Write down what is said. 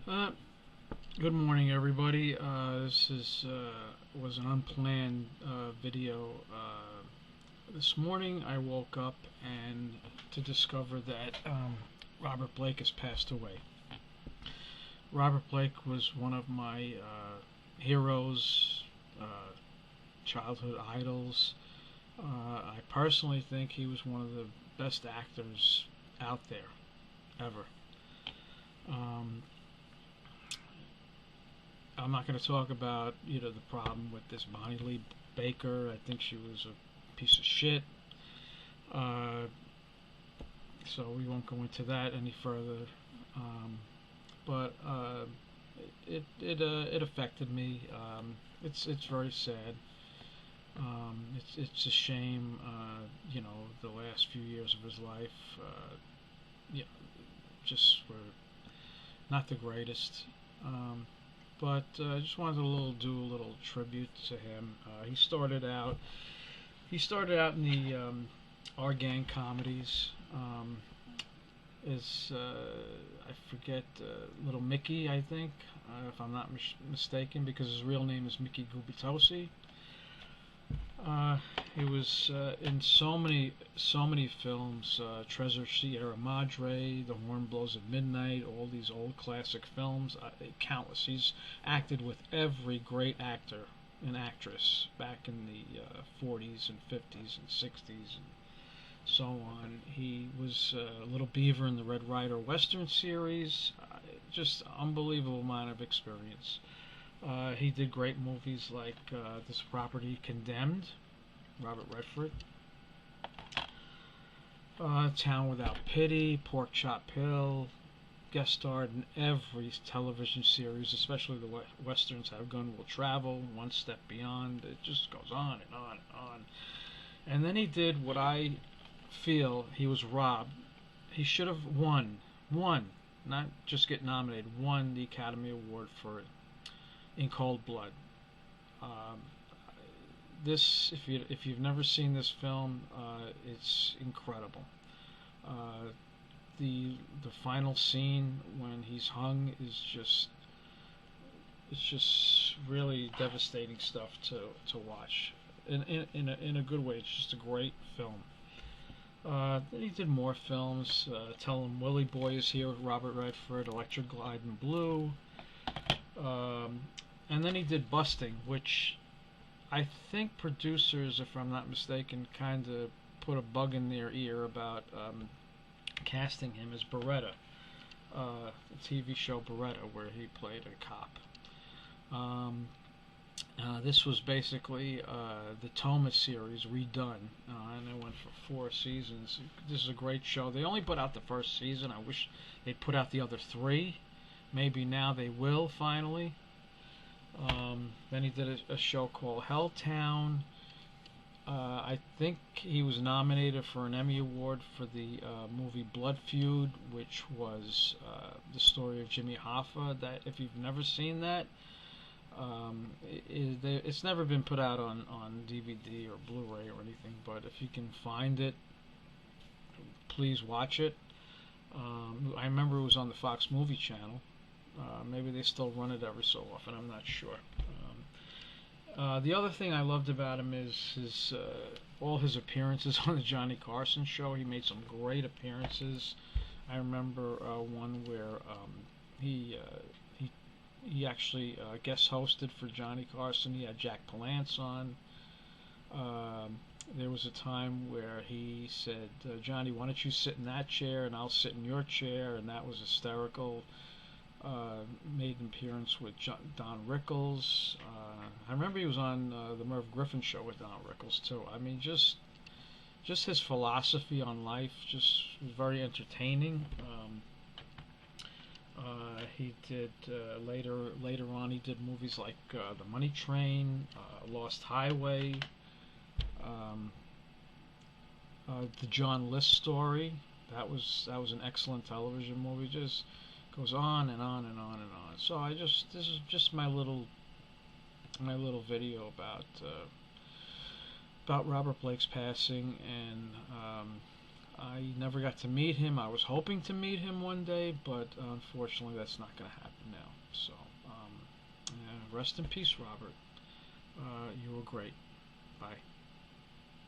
Uh, Good morning, everybody. This was an unplanned video. This morning, I woke up and to discover that Robert Blake has passed away. Robert Blake was one of my heroes, childhood idols. I personally think he was one of the best actors out there ever. Um, I'm not going to talk about the problem with this Bonnie Lee Baker. I think she was a piece of shit. Uh, so we won't go into that any further. But it affected me. It's very sad. It's a shame. The last few years of his life, yeah, just were not the greatest. But I just wanted to do a little tribute to him. He started out in the Our Gang comedies. Is I forget Little Mickey, I think, if I'm not mistaken, because his real name is Mickey Gubitosi. He was in so many films, Treasure Sierra Madre, The Horn Blows at Midnight, all these old classic films, countless. He's acted with every great actor and actress back in the 40s and 50s and 60s and so on. He was Little Beaver in the Red Ryder Western series. Just unbelievable amount of experience. He did great movies like This Property Condemned, Robert Redford, Town Without Pity, Pork Chop Hill, guest starred in every television series, especially the westerns How Gun Will Travel, One Step Beyond. It just goes on and on and on. And then he did what I feel he was robbed. He should have won, not just get nominated, won the Academy Award for it. In Cold Blood. This, if you've never seen this film, it's incredible. Uh, the final scene when he's hung is just really devastating stuff to watch. In a good way, it's just a great film. Then he did more films. Tell Him Willie Boy is here with Robert Redford, Electric Glide in Blue. And then he did Busting, which I think producers, if I'm not mistaken, kind of put a bug in their ear about casting him as Beretta, the TV show Beretta, where he played a cop. This was basically the Thomas series redone, and it went for 4 seasons. This is a great show. They only put out the first season. I wish they'd put out the other 3. Maybe now they will finally. Then he did a show called Helltown. I think he was nominated for an Emmy Award for the movie Blood Feud, which was the story of Jimmy Hoffa. That, if you've never seen that, it's never been put out on DVD or Blu-ray or anything. But if you can find it, please watch it. I remember it was on the Fox Movie Channel. Maybe they still run it every so often. I'm not sure. The other thing I loved about him is all his appearances on the Johnny Carson show. He made some great appearances. I remember one where he actually guest hosted for Johnny Carson. He had Jack Palance on. There was a time where he said, Johnny, why don't you sit in that chair and I'll sit in your chair, and that was hysterical. Made an appearance with Don Rickles. I remember he was on the Merv Griffin show with Don Rickles too. I mean, just his philosophy on life just was very entertaining. He did later on. He did movies like The Money Train, Lost Highway, the John List Story. That was an excellent television movie. Just goes on and on and on and on. So this is just my little video about Robert Blake's passing, and I never got to meet him. I was hoping to meet him one day, but unfortunately, that's not going to happen now. So, yeah, rest in peace, Robert. You were great. Bye.